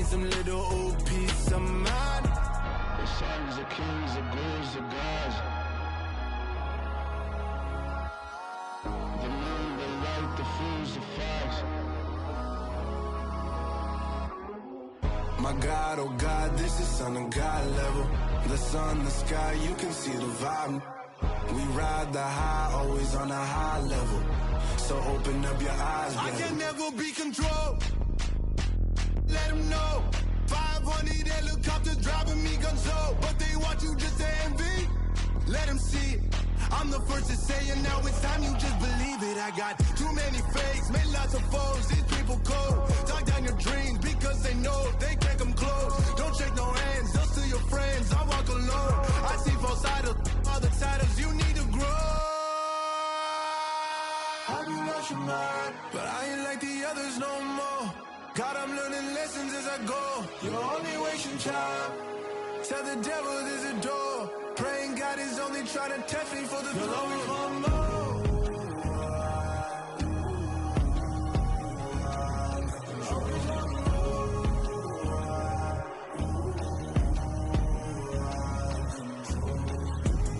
some little old peace of mind. The sons of kings, the ghouls, the gods. The moon, the light, the fools, the facts. My God, oh God, this is Son of God level. The sun, the sky, you can see the vibe. We ride the high, always on a high level. So open up your eyes, baby. I can never be controlled. Let them know. 500 helicopters driving me gonzo. But they want you just to envy. Let them see it. I'm the first to say it, now it's time you just believe it. I got too many fakes, made lots of foes. These people cold. Talk down your dreams because they know they can't come close. Don't shake no hands, just to your friends. I walk alone. I see false idols, other titles. You need to grow. Have you lost your mind? But I ain't like the others no more. God, I'm learning lessons as I go. You're only wasting time. Tell the devil there's a door. Praying God is only trying to test me for the glory. You'll always want more.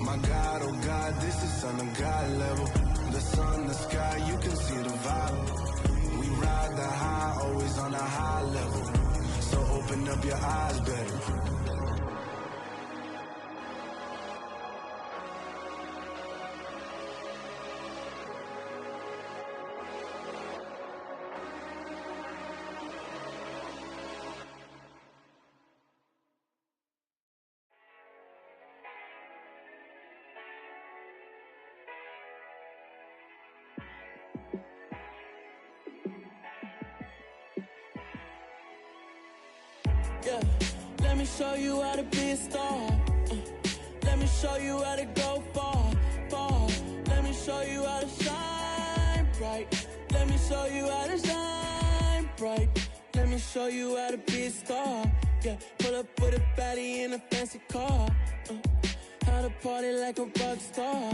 My God, oh God, this is Son of God level. The sun, the sky, you can see the vibe. We ride the high, always on a high level. So open up your eyes, baby. Yeah, let me show you how to be a star. Let me show you how to go far, far. Let me show you how to shine bright. Let me show you how to shine bright. Let me show you how to be a star. Yeah, pull up with a baddie in a fancy car. How to party like a rock star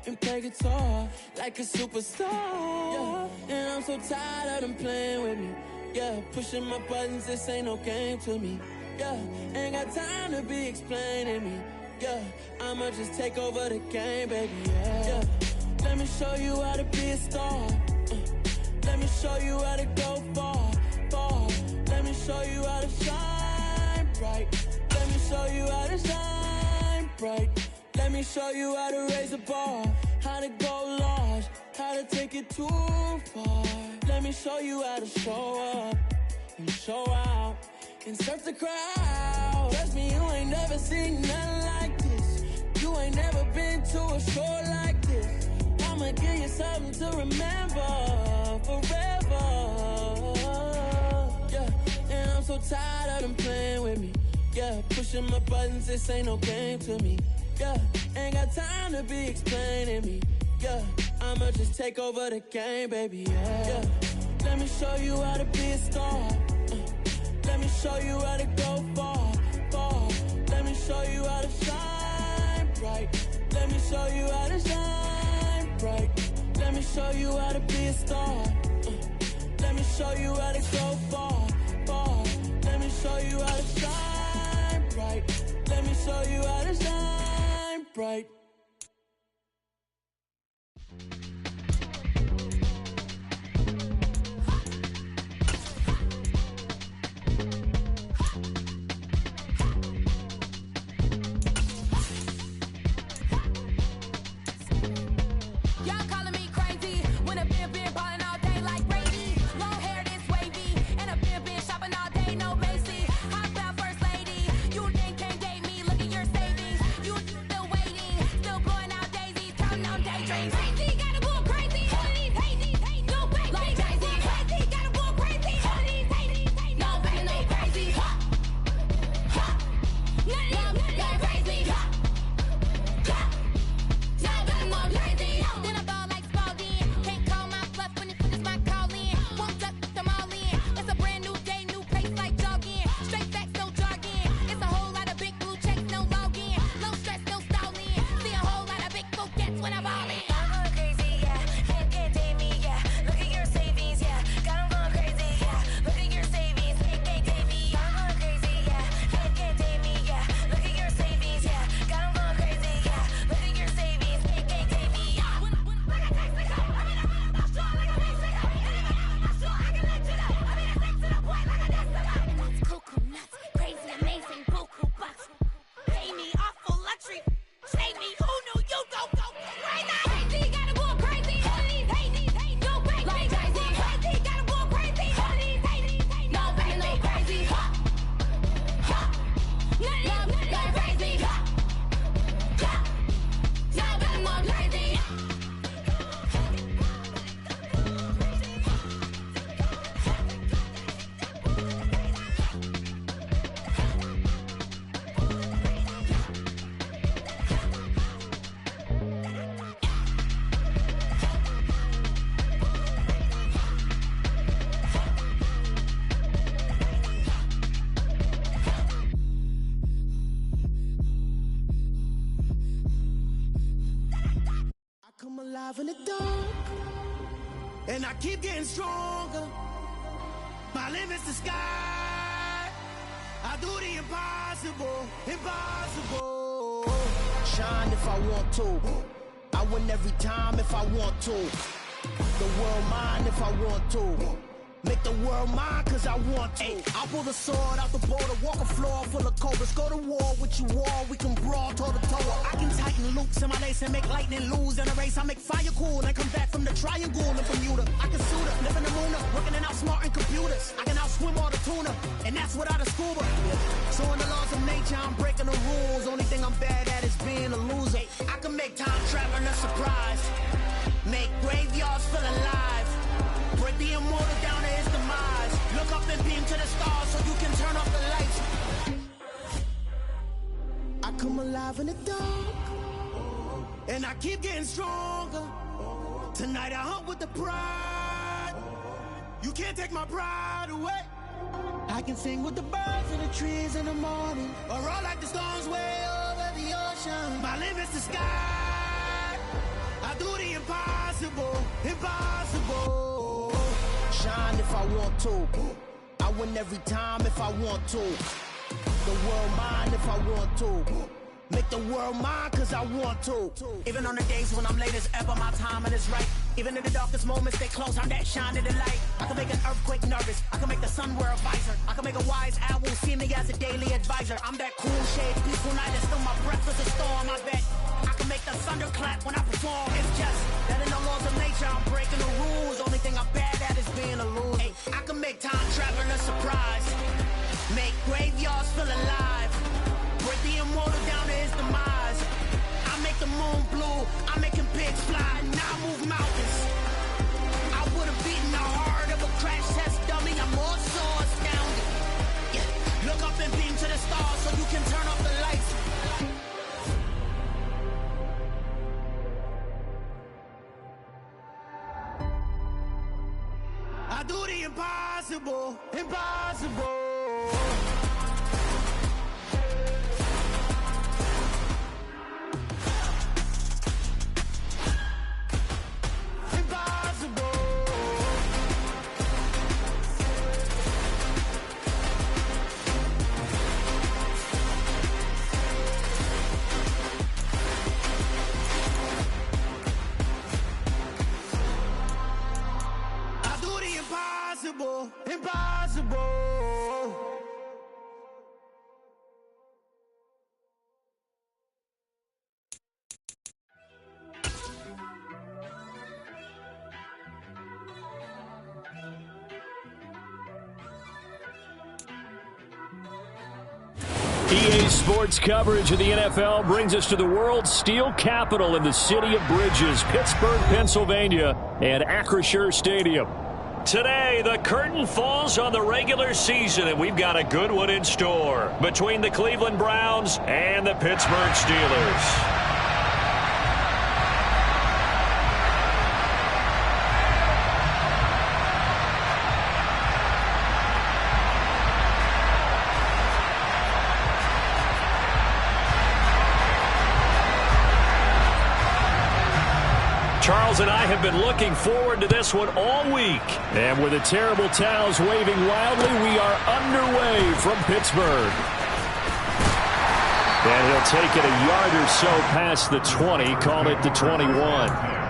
and play guitar like a superstar. Yeah, and I'm so tired of them playing with me. Yeah, pushing my buttons, this ain't no game to me. Yeah, ain't got time to be explaining me. Yeah, I'ma just take over the game, baby. Yeah, let me show you how to be a star. Let me show you how to go far, far. Let me show you how to shine bright. Let me show you how to shine bright. Let me show you how to raise the bar, how to go large, how to take it too far. Let me show you how to show up and show out and surf the crowd. Trust me, you ain't never seen nothing like this. You ain't never been to a show like this. I'ma give you something to remember forever. Yeah, and I'm so tired of them playing with me. Yeah, pushing my buttons, this ain't no game to me. Yeah, ain't got time to be explaining me. Yeah, I'ma just take over the game, baby. Yeah, let me show you how to be a star. Let me show you how to go far, far. Let me show you how to shine bright. Let me show you how to shine bright. Let me show you how to be a star. Let me show you how to go far, far. Let me show you how to shine bright. Let me show you how to shine bright. Waiting. in the dark, and I keep getting stronger. My limit's the sky. I do the impossible, impossible. Shine if I want to. I win every time if I want to. The world mine if I want to. Make the world mine cause I want to. I'll pull the sword out the border, walk a floor full of cobras. Go to war with you all, we can brawl toe to toe. I can tighten loops in my lace and make lightning lose in a race. I make fire cool and come back from the triangle in Bermuda. I can suit up, live in the moon up, working and outsmarting computers. I can outswim all the tuna, and that's without a scuba. So in the laws of nature, I'm breaking the rules. Only thing I'm bad at is being a loser. I can make time traveling a surprise, make graveyards feel alive, break the immortal down to his demise. Look up and beam to the stars so you can turn off the lights. I come alive in the dark, and I keep getting stronger. Tonight I hunt with the pride. You can't take my pride away. I can sing with the birds and the trees in the morning, or roll like the storms way over the ocean. My limit's the sky. I do the impossible, impossible. Shine if I want to. I win every time if I want to. The world mine if I want to. Make the world mine cause I want to. Even on the days when I'm late as ever, my timing is right. Even in the darkest moments, stay close, I'm that shine in the light. I can make an earthquake nervous, I can make the sun wear a visor. I can make a wise owl see me as a daily advisor. I'm that cool shade, peaceful night, and still my breath is a storm. I bet I can make the thunder clap when I perform. It's just that in the laws of nature, I'm breaking the rules. Only thing I'm bad at is being a loser. Hey, I can make time traveling a surprise, make graveyards feel alive, break the immortal down to his demise. I make the moon blue, I'm making pigs fly, and I move mountains. I would've beaten the heart of a crash test dummy. I'm more so astounded. Yeah. Look up and beam to the stars so you can turn off the lights. I do the impossible, impossible. Impossible, impossible. EA Sports coverage of the NFL brings us to the world's steel capital in the city of bridges, Pittsburgh, Pennsylvania, and Acrisure Stadium. Today, the curtain falls on the regular season, and we've got a good one in store between the Cleveland Browns and the Pittsburgh Steelers. Charles and I have been looking forward to this one all week. And with the terrible towels waving wildly, we are underway from Pittsburgh. And he'll take it a yard or so past the 20, call it the 21.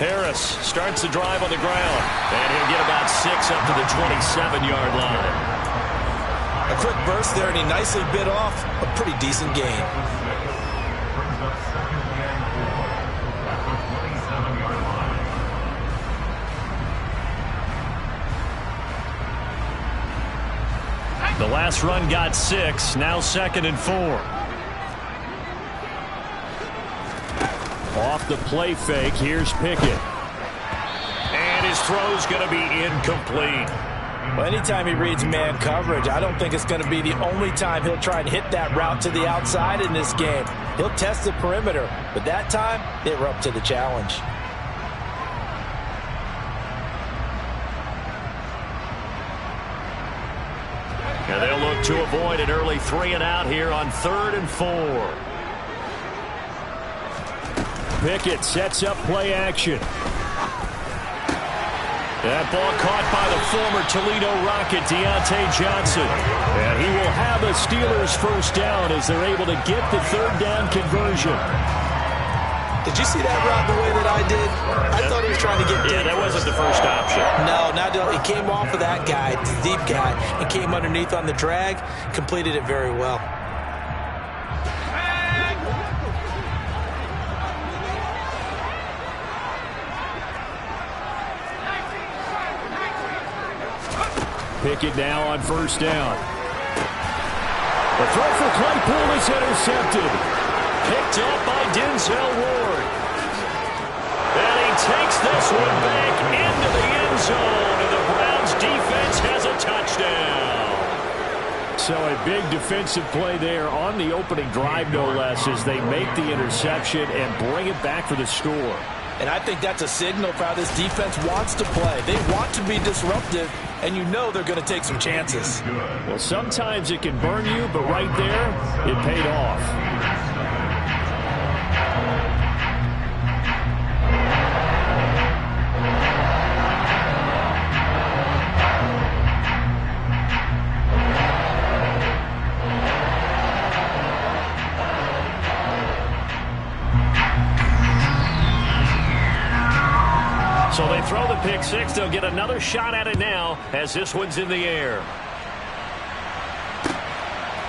Harris starts the drive on the ground, and he'll get about 6 up to the 27-yard line. A quick burst there, and he nicely bit off a pretty decent gain. The last run got 6, now 2nd and 4. Off the play fake, here's Pickett. And his throw's going to be incomplete. Well, anytime he reads man coverage, I don't think it's going to be the only time he'll try and hit that route to the outside in this game. He'll test the perimeter, but that time, they were up to the challenge. And they'll look to avoid an early 3-and-out here on 3rd and 4. Pickett sets up play action. That ball caught by the former Toledo Rocket, Deontay Johnson. And he will have a Steelers first down as they're able to get the 3rd down conversion. Did you see that route the way that I did? I thought he was trying to get deep. Yeah, that wasn't the first option. No, not at all. He came off of that guy, the deep guy, and came underneath on the drag, completed it very well. Pickett now on first down. The throw for Claypool is intercepted. Picked up by Denzel Ward. And he takes this one back into the end zone. And the Browns defense has a touchdown. So a big defensive play there on the opening drive, no less, as they make the interception and bring it back for the score. And I think that's a signal for how this defense wants to play. They want to be disruptive, and you know they're going to take some chances. Well, sometimes it can burn you, but right there, it paid off. So they throw the pick six. They'll get another shot at it now as this one's in the air.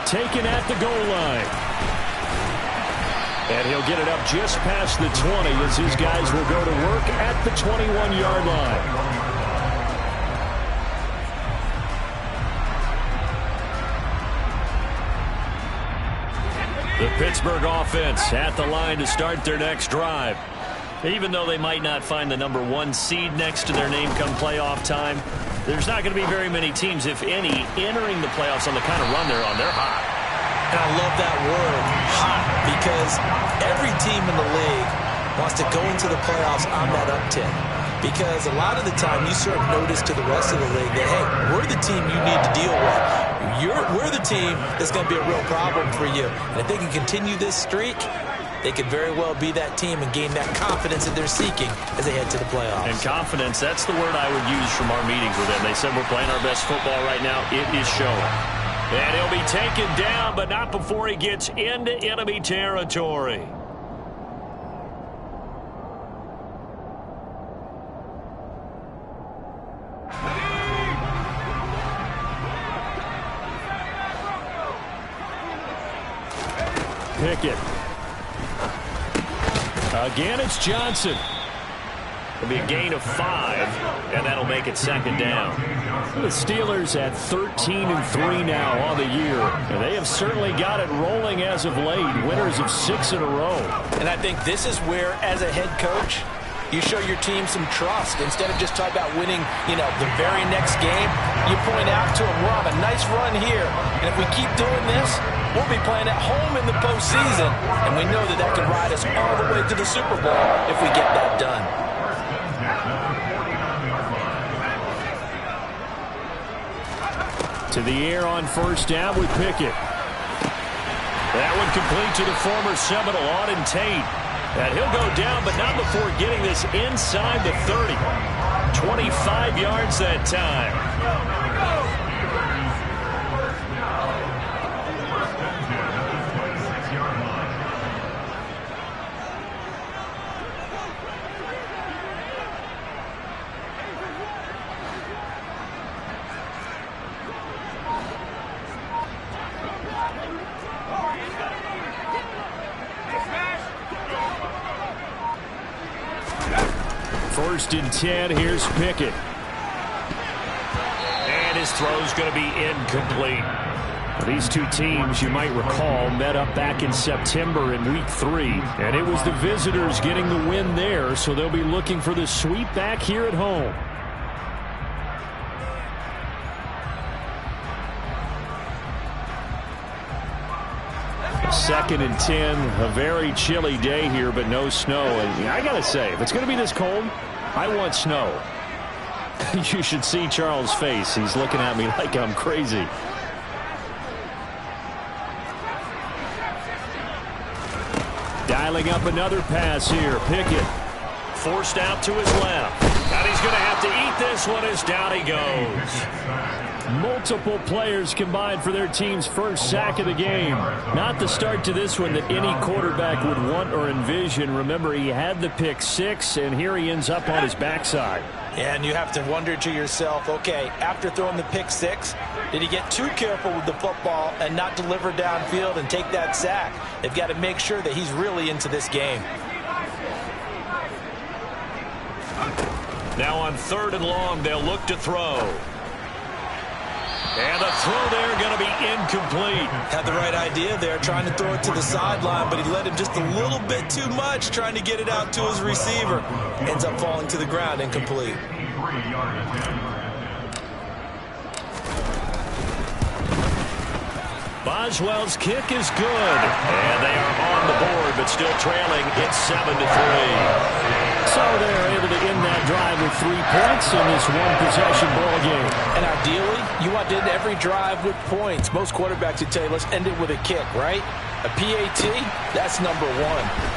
Taken at the goal line. And he'll get it up just past the 20 as his guys will go to work at the 21-yard line. The Pittsburgh offense at the line to start their next drive. Even though they might not find the number 1 seed next to their name come playoff time, there's not going to be very many teams, if any, entering the playoffs on the kind of run they're on. They're hot. And I love that word, hot, because every team in the league wants to go into the playoffs on that uptick. Because a lot of the time you serve notice to the rest of the league that, hey, we're the team you need to deal with. We're the team that's going to be a real problem for you. And if they can continue this streak, they could very well be that team and gain that confidence that they're seeking as they head to the playoffs. And confidence, that's the word I would use from our meetings with them. They said we're playing our best football right now. It is showing. And he'll be taken down, but not before he gets into enemy territory. Pickett. Again, it's Johnson. It'll be a gain of 5, and that'll make it 2nd down. The Steelers at 13-3 now on the year, and they have certainly got it rolling as of late. Winners of 6 in a row. And I think this is where, as a head coach, you show your team some trust. Instead of just talking about winning, the very next game, you point out to them, we're on a nice run here, and if we keep doing this, we'll be playing at home in the postseason, and we know that can ride us all the way to the Super Bowl if we get that done. To the air on first down with Pickett. That one complete to the former Seminole, Auden Tate. And he'll go down, but not before getting this inside the 30. 25 yards that time. First and 10, here's Pickett. And his throw's going to be incomplete. These two teams, you might recall, met up back in September in Week 3, and it was the visitors getting the win there, so they'll be looking for the sweep back here at home. Second and 10, a very chilly day here, but no snow. And I got to say, if it's going to be this cold, I want snow. You should see Charles' face. He's looking at me like I'm crazy. Dialing up another pass here. Pickett forced out to his left. And he's going to have to eat this one as down he goes. Multiple players combined for their team's first sack of the game. Not the start to this one that any quarterback would want or envision. Remember, he had the pick 6, and here he ends up on his backside. And you have to wonder to yourself, okay, after throwing the pick 6, did he get too careful with the football and not deliver downfield and take that sack? They've got to make sure that he's really into this game. Now on 3rd and long, they'll look to throw. And the throw there going to be incomplete. Had the right idea there, trying to throw it to the sideline, but he led him just a little bit too much, trying to get it out to his receiver. Ends up falling to the ground, incomplete. Boswell's kick is good. And they are on the board, but still trailing. It's 7-3. So they're able to end that drive with 3 points in this one-possession ball game. And ideally, you want to end every drive with points. Most quarterbacks would tell you, let's end it with a kick, right? A PAT, that's number 1.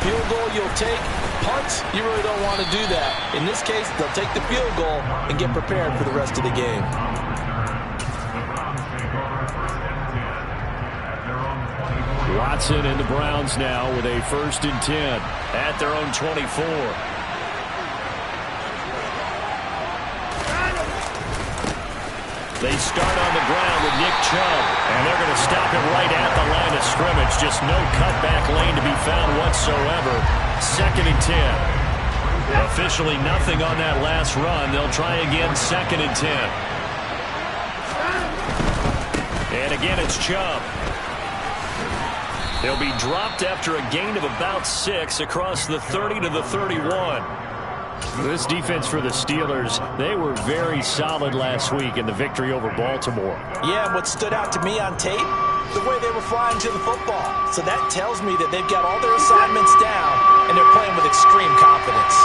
Field goal you'll take. Punts, you really don't want to do that. In this case, they'll take the field goal and get prepared for the rest of the game. Watson and the Browns now with a 1st and 10 at their own 24. They start on the ground with Nick Chubb, and they're going to stop it right at the line of scrimmage. Just no cutback lane to be found whatsoever. 2nd and 10. Officially nothing on that last run. They'll try again 2nd and 10. And again, it's Chubb. They'll be dropped after a gain of about 6 across the 30 to the 31. This defense for the Steelers, they were very solid last week in the victory over Baltimore. Yeah, and what stood out to me on tape, the way they were flying to the football. So that tells me that they've got all their assignments down, and they're playing with extreme confidence.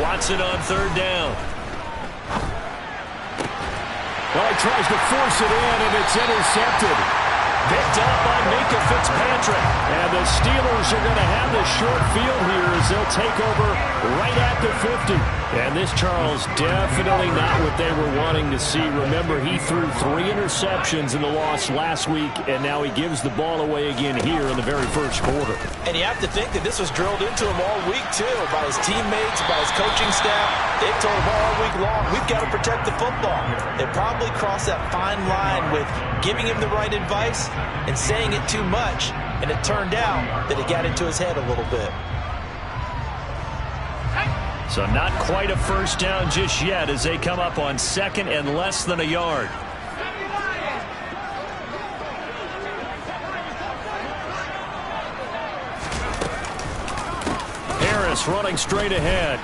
Watson on 3rd down. Well, he tries to force it in, and it's intercepted. Picked up by Minkah Fitzpatrick. And the Steelers are going to have the short field here as they'll take over right at the 50. And this, Charles, definitely not what they were wanting to see. Remember, he threw 3 interceptions in the loss last week, and now he gives the ball away again here in the very first quarter. And you have to think that this was drilled into him all week, too, by his teammates, by his coaching staff. They've told him all week long, we've got to protect the football. They probably crossed that fine line with giving him the right advice and saying it too much, and it turned out that it got into his head a little bit. So not quite a first down just yet as they come up on 2nd and less than a yard. Harris running straight ahead.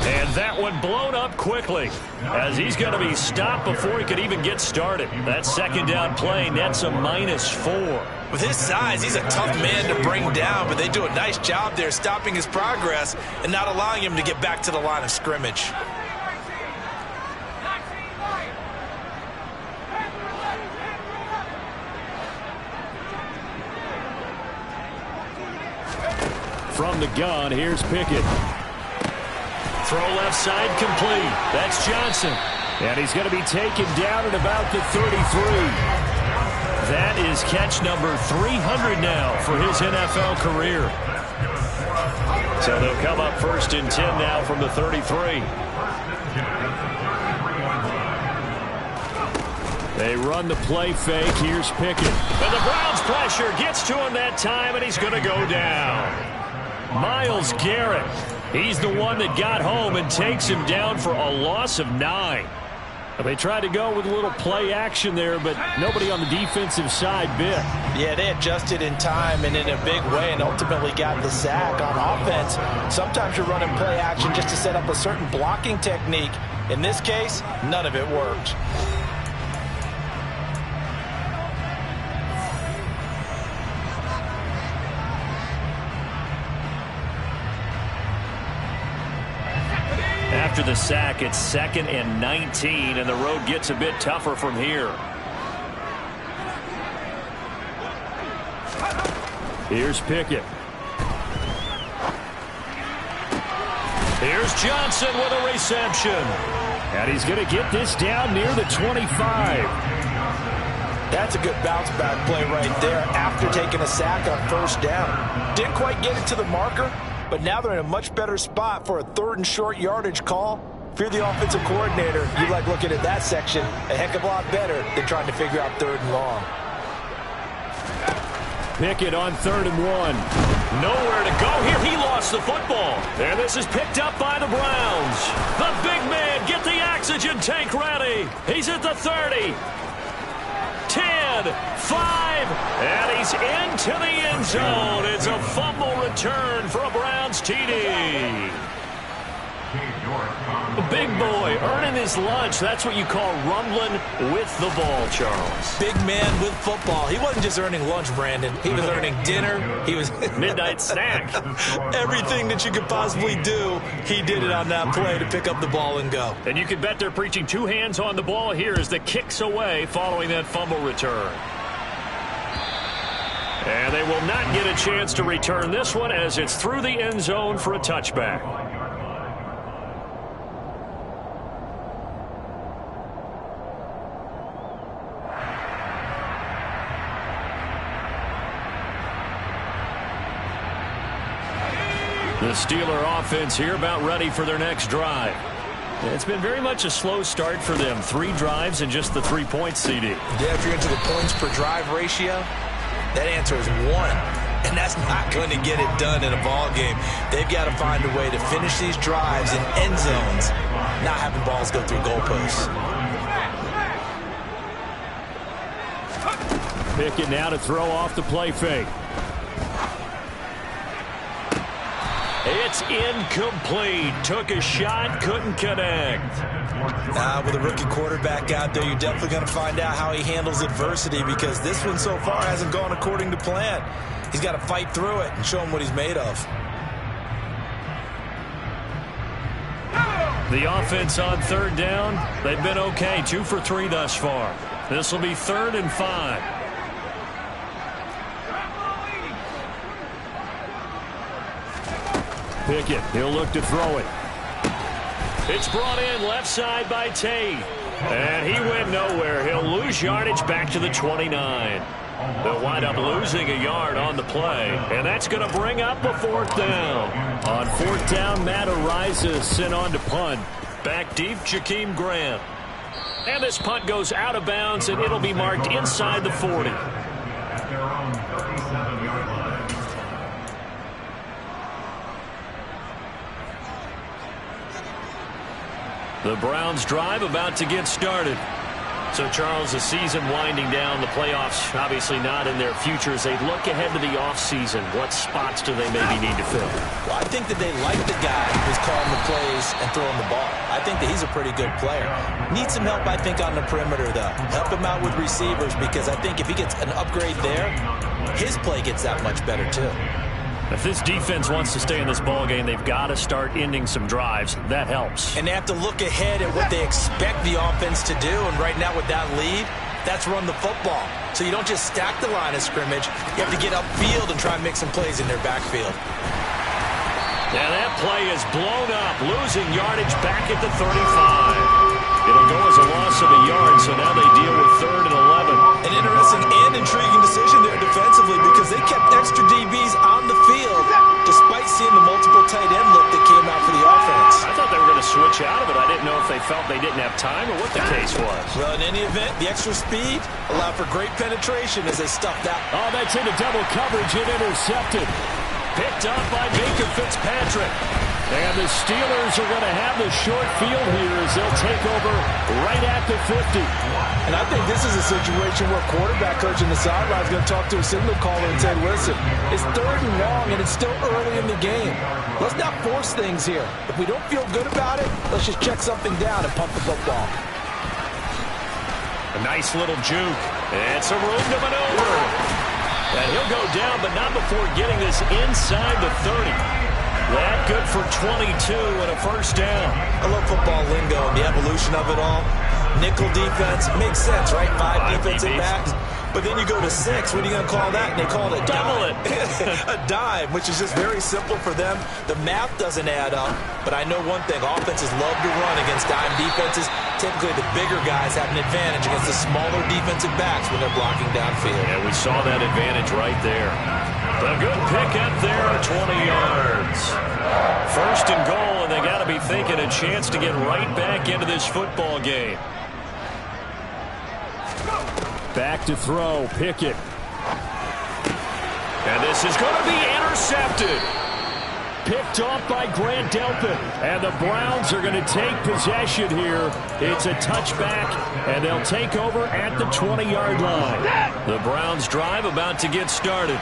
And that one blown up quickly as he's going to be stopped before he could even get started. That 2nd down play nets a -4. With his size, he's a tough man to bring down, but they do a nice job there stopping his progress and not allowing him to get back to the line of scrimmage. From the gun, here's Pickett. Throw left side complete. That's Johnson. And he's going to be taken down at about the 33. That is catch number 300 now for his NFL career. So they'll come up 1st and 10 now from the 33. They run the play fake. Here's Pickett. And the Browns pressure gets to him that time, and he's going to go down. Myles Garrett He's the one that got home and takes him down for a loss of 9. They tried to go with a little play action there, but nobody on the defensive side bit. Yeah, they adjusted in time and in a big way and ultimately got the sack on offense. Sometimes you're running play action just to set up a certain blocking technique. In this case, none of it worked. After the sack, it's 2nd and 19, and the road gets a bit tougher from here. Here's Pickett. Here's Johnson with a reception. And he's going to get this down near the 25. That's a good bounce-back play right there after taking a sack on first down. Didn't quite get it to the marker, but now they're in a much better spot for a 3rd and short yardage call. If you're the offensive coordinator, you like looking at that section a heck of a lot better than trying to figure out 3rd and long. Pickett on 3rd and 1. Nowhere to go here. He lost the football. And this is picked up by the Browns. The big man, get the oxygen tank ready. He's at the 30. 10, 5, and he's into the end zone. It's a fumble return for a Browns TD. A big boy earning his lunch. That's what you call rumbling with the ball, Charles. Big man with football. He wasn't just earning lunch, Brandon. He was earning dinner. He was midnight snack. Everything that you could possibly do, he did it on that play to pick up the ball and go. And you can bet they're preaching 2 hands on the ball here as the kicks away following that fumble return. And they will not get a chance to return this one as it's through the end zone for a touchback. The Steeler offense here about ready for their next drive. It's been very much a slow start for them. 3 drives and just the 3 points, CD. Yeah, if you're into the points per drive ratio, that answer is 1. And that's not going to get it done in a ball game. They've got to find a way to finish these drives in end zones, not having balls go through goalposts. Pickett now to throw off the play fake. It's incomplete. Took a shot, couldn't connect. With a rookie quarterback out there, you're definitely going to find out how he handles adversity because this one so far hasn't gone according to plan. He's got to fight through it and show him what he's made of. The offense on 3rd down, they've been okay. 2 for 3 thus far. This will be 3rd and 5. Pickett, he'll look to throw it. It's brought in left side by Tate. And he went nowhere. He'll lose yardage back to the 29. They'll wind up losing a yard on the play. And that's going to bring up a 4th down. On 4th down, Matt Araiza sent on to punt. Back deep, Jakeem Grant. And this punt goes out of bounds, and it'll be marked inside the 40. The Browns drive about to get started. So, Charles, the season winding down, the playoffs obviously not in their future. As they look ahead to the offseason, what spots do they maybe need to fill? Well, I think that they like the guy who's calling the plays and throwing the ball. I think that he's a pretty good player. Needs some help, I think, on the perimeter, though. Help him out with receivers because I think if he gets an upgrade there, his play gets that much better, too. If this defense wants to stay in this ballgame, they've got to start ending some drives. That helps. And they have to look ahead at what they expect the offense to do. And right now with that lead, that's run the football. So you don't just stack the line of scrimmage. You have to get upfield and try and make some plays in their backfield. Yeah, that play is blown up, losing yardage back at the 35. It'll go as a loss of a yard, so now they deal with 3rd and 11. An interesting and intriguing decision there defensively because they kept extra DBs on the field despite seeing the multiple tight end look that came out for the offense. I thought they were going to switch out of it. I didn't know if they felt they didn't have time or what the case was. Well, in any event, the extra speed allowed for great penetration as they stuffed out. Oh, that's into double coverage and intercepted. Picked up by Baker Fitzpatrick. And the Steelers are going to have the short field here as they'll take over right at the 50. And I think this is a situation where quarterback coach in the sideline is going to talk to a signal caller and say, listen, it's 3rd and long and it's still early in the game. Let's not force things here. If we don't feel good about it, let's just check something down and pump the football. A nice little juke. And some room to maneuver. And he'll go down, but not before getting this inside the 30. That good for 22 and a first down. I love football lingo and the evolution of it all. Nickel defense makes sense, right? 5 defensive backs. But then you go to 6. What are you going to call that? And they call it a double dime. A dime, which is just very simple for them. The math doesn't add up. But I know one thing. Offenses love to run against dime defenses. Typically, the bigger guys have an advantage against the smaller defensive backs when they're blocking downfield. Yeah, we saw that advantage right there. The good pick up there, 20 yards. 1st and goal, and they got to be thinking a chance to get right back into this football game. Back to throw, Pickett. And this is going to be intercepted. Picked off by Grant Delpit. And the Browns are going to take possession here. It's a touchback, and they'll take over at the 20-yard line. The Browns drive about to get started.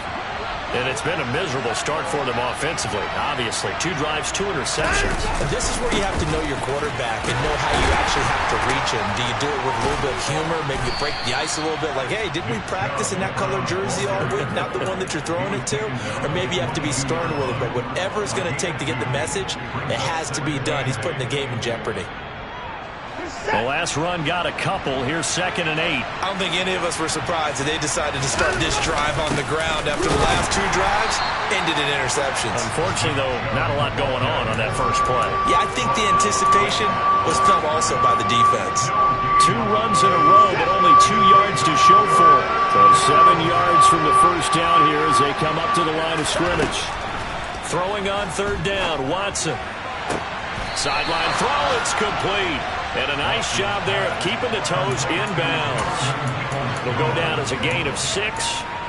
And it's been a miserable start for them offensively, obviously. 2 drives, 2 interceptions. And this is where you have to know your quarterback and know how you actually have to reach him. Do you do it with a little bit of humor? Maybe you break the ice a little bit like, hey, didn't we practice in that color jersey all week? Not the one that you're throwing it to? Or maybe you have to be stern with it. But whatever it's going to take to get the message, it has to be done. He's putting the game in jeopardy. The last run got a couple. Here's 2nd and 8. I don't think any of us were surprised that they decided to start this drive on the ground after the last 2 drives ended in interceptions. Unfortunately, though, not a lot going on that first play. Yeah, I think the anticipation was felt also by the defense. 2 runs in a row, but only 2 yards to show for it. So 7 yards from the first down here as they come up to the line of scrimmage. Throwing on 3rd down, Watson. Sideline throw, it's complete. And a nice job there of keeping the toes inbounds. It'll go down as a gain of 6,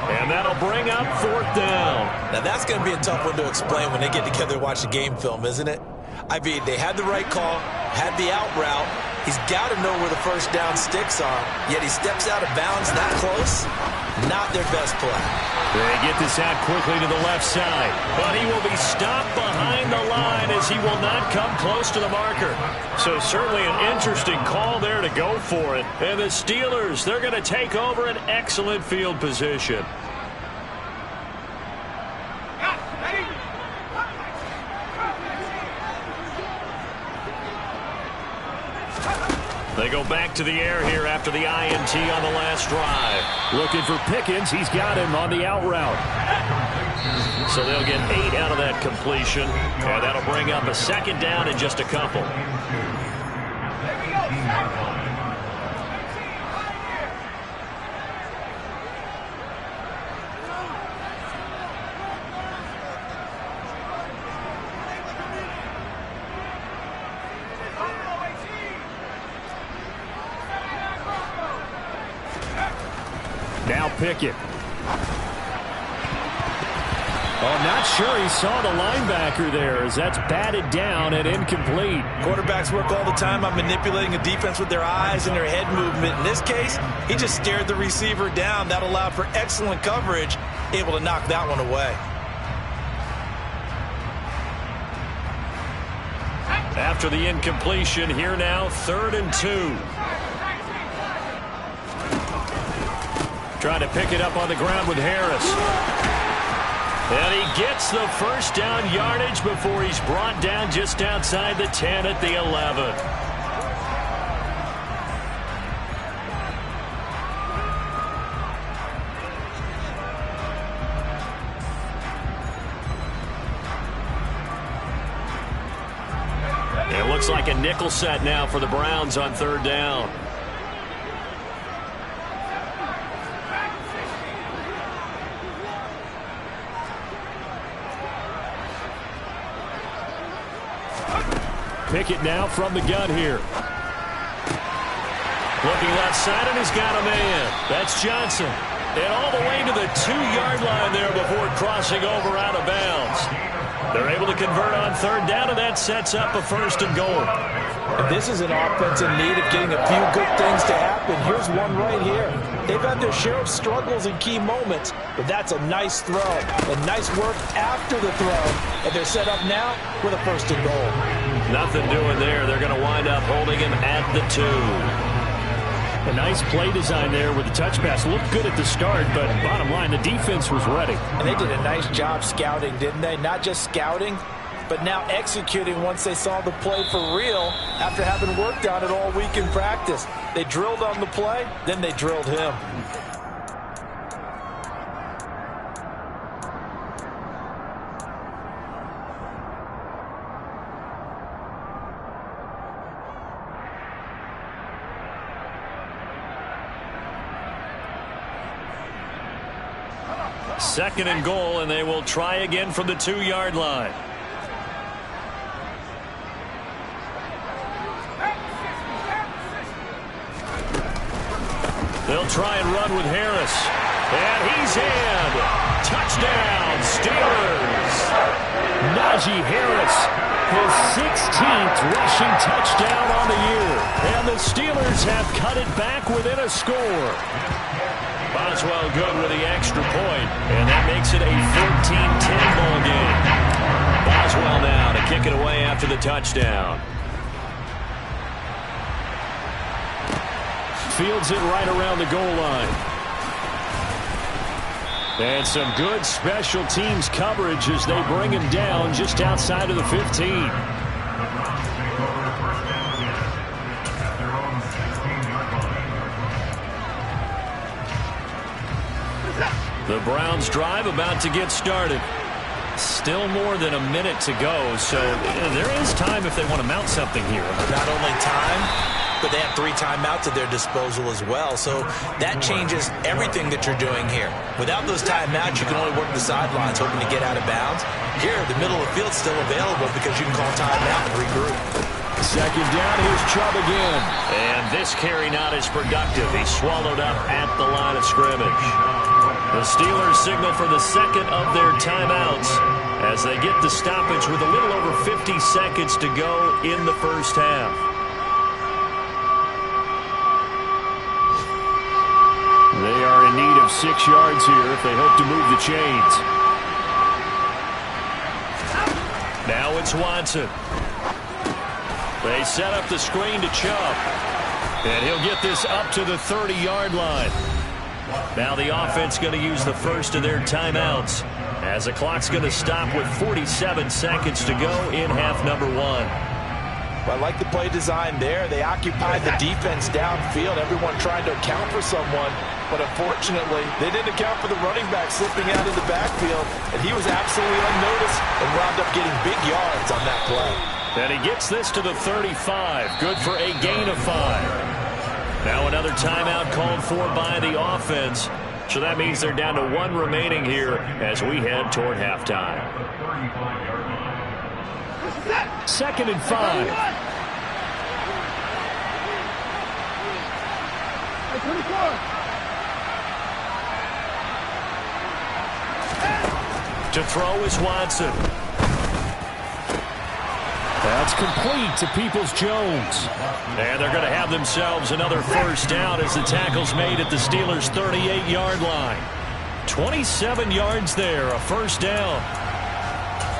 and that'll bring up 4th down. Now that's going to be a tough one to explain when they get together and watch the game film, isn't it? I mean, they had the right call, had the out route. He's got to know where the first down sticks are, yet he steps out of bounds that close. Not their best play. They get this out quickly to the left side, but he will be stopped behind the line as he will not come close to the marker. So certainly an interesting call there to go for it. And the Steelers, they're going to take over an excellent field position. They go back to the air here after the INT on the last drive. Looking for Pickens. He's got him on the out route. So they'll get 8 out of that completion. And that'll bring up a 2nd down in just a couple. Now Pickett. Oh, not sure he saw the linebacker there as that's batted down and incomplete. Quarterbacks work all the time on manipulating a defense with their eyes and their head movement. In this case, he just stared the receiver down. That allowed for excellent coverage, able to knock that one away. After the incompletion, here now, 3rd and 2. Trying to pick it up on the ground with Harris. And he gets the first down yardage before he's brought down just outside the 10 at the 11. It looks like a nickel set now for the Browns on 3rd down. Pickett now from the gun here. Looking left side, and he's got a man. That's Johnson. And all the way to the 2-yard line there before crossing over out of bounds. They're able to convert on third down, and that sets up a 1st and goal. And this is an offense in need of getting a few good things to happen. Here's one right here. They've had their share of struggles in key moments, but that's a nice throw. And nice work after the throw. And they're set up now with a 1st and goal. Nothing doing there. They're going to wind up holding him at the 2. A nice play design there with the touch pass. Looked good at the start, but bottom line, the defense was ready. And they did a nice job scouting, didn't they? Not just scouting, but now executing once they saw the play for real after having worked on it all week in practice. They drilled on the play, then they drilled him. Second and goal, and they will try again from the 2-yard line. They'll try and run with Harris. And he's in. Touchdown, Steelers. Najee Harris, his 16th rushing touchdown on the year. And the Steelers have cut it back within a score. Boswell good with the extra point, and that makes it a 14-10 ball game. Boswell now to kick it away after the touchdown. Fields it right around the goal line. And some good special teams coverage as they bring him down just outside of the 15. The Browns drive about to get started. Still more than a minute to go, so there is time if they want to mount something here. Not only time, but they have 3 timeouts at their disposal as well, so that changes everything that you're doing here. Without those timeouts, you can only work the sidelines hoping to get out of bounds. Here, the middle of the field's still available because you can call timeout and regroup. Second down, here's Chubb again. And this carry not as productive. He's swallowed up at the line of scrimmage. The Steelers signal for the second of their timeouts as they get the stoppage with a little over 50 seconds to go in the first half. They are in need of 6 yards here if they hope to move the chains. Now it's Watson. They set up the screen to Chubb. And he'll get this up to the 30-yard line. Now the offense going to use the first of their timeouts as the clock's going to stop with 47 seconds to go in half number 1. Well, I like the play design there. They occupied the defense downfield, everyone trying to account for someone. But unfortunately, they didn't account for the running back slipping out of the backfield. And he was absolutely unnoticed and wound up getting big yards on that play. And he gets this to the 35. Good for a gain of 5. Now another timeout called for by the offense. So that means they're down to 1 remaining here as we head toward halftime. Second and 5. To throw is Watson. That's complete to Peoples-Jones. And they're going to have themselves another first down as the tackle's made at the Steelers' 38-yard line. 27 yards there, a first down.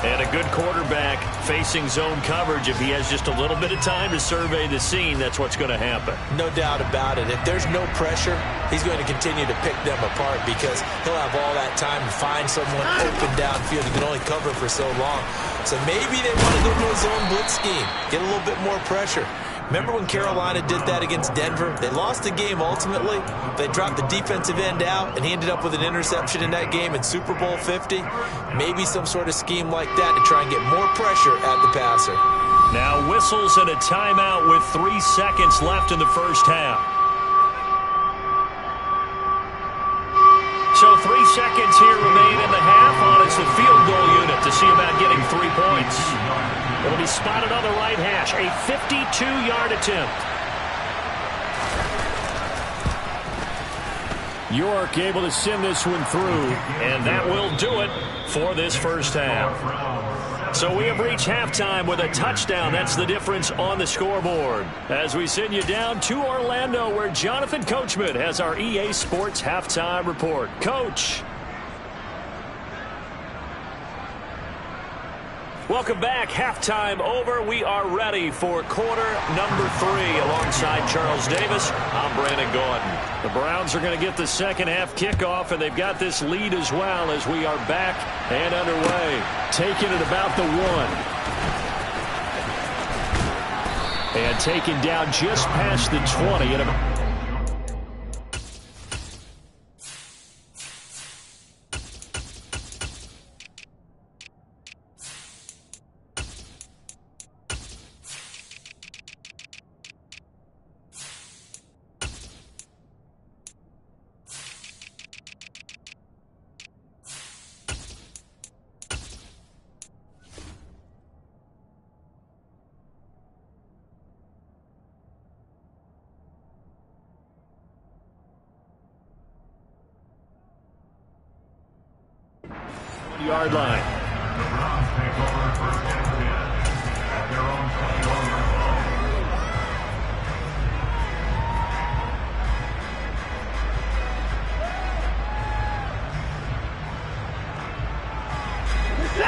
And a good quarterback facing zone coverage. If he has just a little bit of time to survey the scene, that's what's going to happen. No doubt about it. If there's no pressure, he's going to continue to pick them apart because he'll have all that time to find someone open downfield. He can only cover for so long. So maybe they want to go to a zone blitz scheme, get a little bit more pressure. Remember when Carolina did that against Denver? They lost the game ultimately. They dropped the defensive end out, and he ended up with an interception in that game in Super Bowl 50. Maybe some sort of scheme like that to try and get more pressure at the passer. Now whistles and a timeout with 3 seconds left in the first half. So 3 seconds here remain in the half on it's the field goal unit to see about getting 3 points. It'll be spotted on the right hash. A 52-yard attempt. York able to send this one through. And that will do it for this first half. So we have reached halftime with a touchdown. That's the difference on the scoreboard. As we send you down to Orlando, where Jonathan Coachman has our EA Sports halftime report. Coach. Welcome back. Halftime over. We are ready for quarter number 3. Alongside Charles Davis, I'm Brandon Gaudin. The Browns are going to get the second half kickoff, and they've got this lead as well as we are back and underway. Taking it about the 1. And taken down just past the 20. Yard line.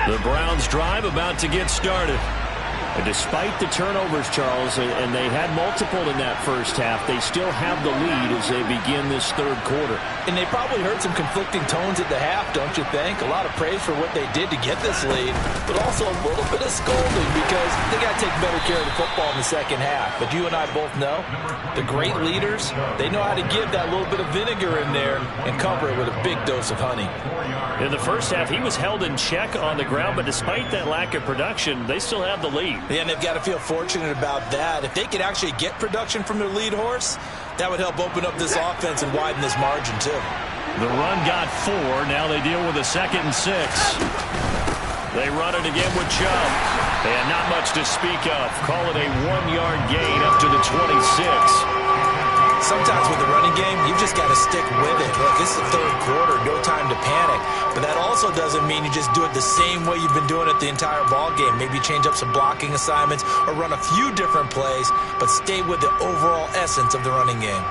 The Browns drive about to get started. And despite the turnovers, Charles, and they had multiple in that first half, they still have the lead as they begin this third quarter. And they probably heard some conflicting tones at the half, don't you think? A lot of praise for what they did to get this lead, but also a little bit of scolding because they got to take better care of the football in the second half. But you and I both know the great leaders, they know how to give that little bit of vinegar in there and cover it with a big dose of honey. In the first half, he was held in check on the ground, but despite that lack of production, they still have the lead. Yeah, and they've got to feel fortunate about that. If they could actually get production from their lead horse, that would help open up this offense and widen this margin too. The run got 4. Now they deal with a 2nd and 6. They run it again with Chubb. And not much to speak of. Call it a 1-yard gain up to the 26. Sometimes with the running game, you've just got to stick with it. Look, this is the third quarter, no time to panic. But that also doesn't mean you just do it the same way you've been doing it the entire ball game. Maybe change up some blocking assignments or run a few different plays, but stay with the overall essence of the running game.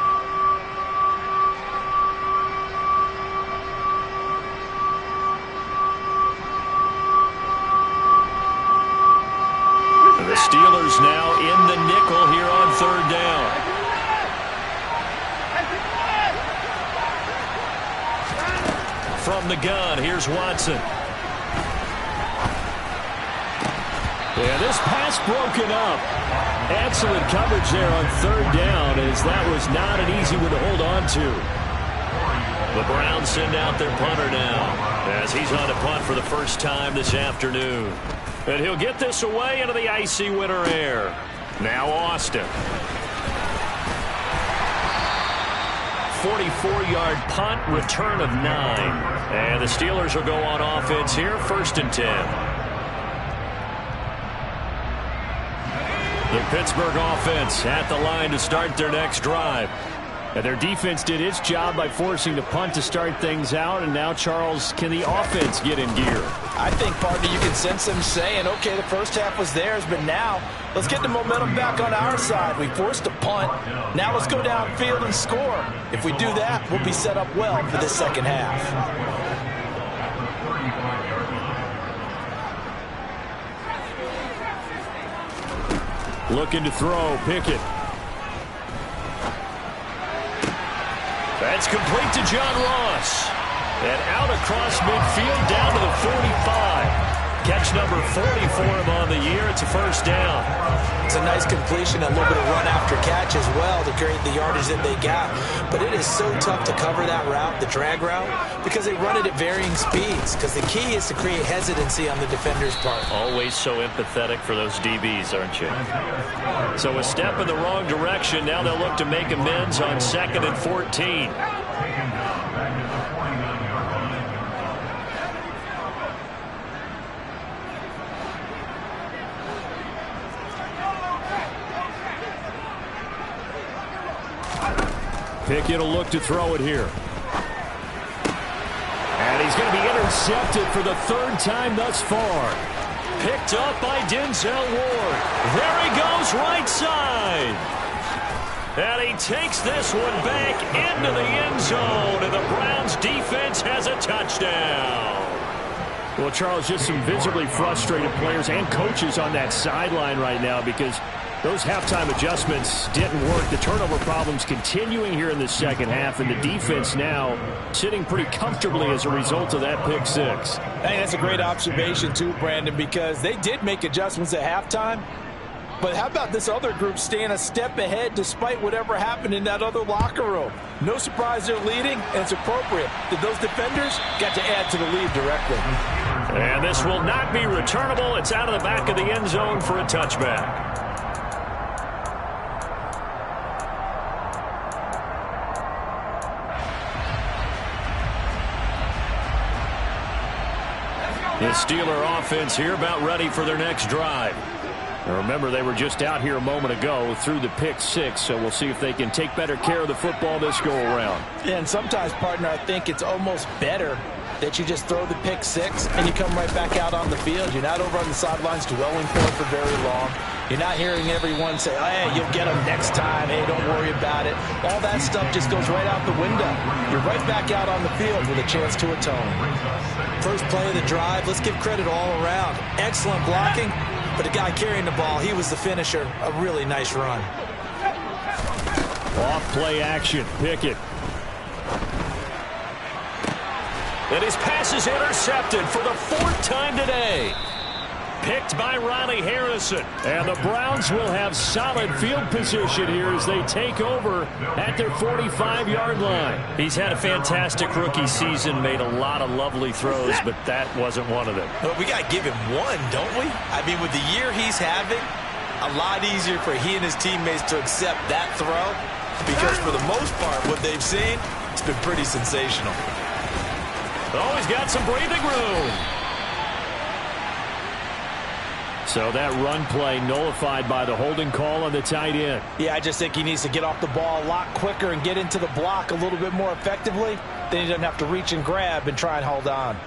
The Steelers now in the nickel here on third down. From the gun, here's Watson. Yeah, this pass broken up. Excellent coverage there on third down, as that was not an easy one to hold on to. The Browns send out their punter now, as he's on a punt for the first time this afternoon. And he'll get this away into the icy winter air. Now Austin. 44-yard punt, return of 9. And the Steelers will go on offense here, 1st and 10. The Pittsburgh offense at the line to start their next drive. And their defense did its job by forcing the punt to start things out. And now, Charles, can the offense get in gear? I think, partner, you can sense them saying, okay, the first half was theirs, but now let's get the momentum back on our side. We forced a punt. Now let's go downfield and score. If we do that, we'll be set up well for this second half. Looking to throw, Pickett. That's complete to John Ross. And out across midfield down to the 45. Catch number 40 for him on the year. It's a first down. It's a nice completion, a little bit of run after catch as well to create the yardage that they got. But it is so tough to cover that route, the drag route, because they run it at varying speeds. Because the key is to create hesitancy on the defender's part. Always so empathetic for those DBs, aren't you? So a step in the wrong direction. Now they'll look to make amends on 2nd and 14. Pickett will look to throw it here. And he's going to be intercepted for the 3rd time thus far. Picked up by Denzel Ward. There he goes right side. And he takes this one back into the end zone, and the Browns defense has a touchdown. Well, Charles, just some visibly frustrated players and coaches on that sideline right now because those halftime adjustments didn't work. The turnover problems continuing here in the second half, and the defense now sitting pretty comfortably as a result of that pick six. Hey, that's a great observation too, Brandon, because they did make adjustments at halftime. But how about this other group staying a step ahead despite whatever happened in that other locker room? No surprise they're leading, and it's appropriate that those defenders got to add to the lead directly. And this will not be returnable. It's out of the back of the end zone for a touchback. The Steeler offense here about ready for their next drive. Now remember, they were just out here a moment ago through the pick six, so we'll see if they can take better care of the football this go-around. Yeah, and sometimes, partner, I think it's almost better that you just throw the pick six and you come right back out on the field. You're not over on the sidelines dwelling for very long. You're not hearing everyone say, oh, hey, you'll get them next time. Hey, don't worry about it. All that stuff just goes right out the window. You're right back out on the field with a chance to atone. First play of the drive, let's give credit all around. Excellent blocking, but the guy carrying the ball, he was the finisher. A really nice run. Off play action, Pickett. And his pass is intercepted for the fourth time today. Picked by Riley Harrison. And the Browns will have solid field position here as they take over at their 45-yard line. He's had a fantastic rookie season, made a lot of lovely throws, but that wasn't one of them. Well, we got to give him one, don't we? I mean, with the year he's having, a lot easier for he and his teammates to accept that throw because for the most part, what they've seen, it's been pretty sensational. Oh, he's got some breathing room. So that run play nullified by the holding call on the tight end. Yeah, I just think he needs to get off the ball a lot quicker and get into the block a little bit more effectively. Then he doesn't have to reach and grab and try and hold on.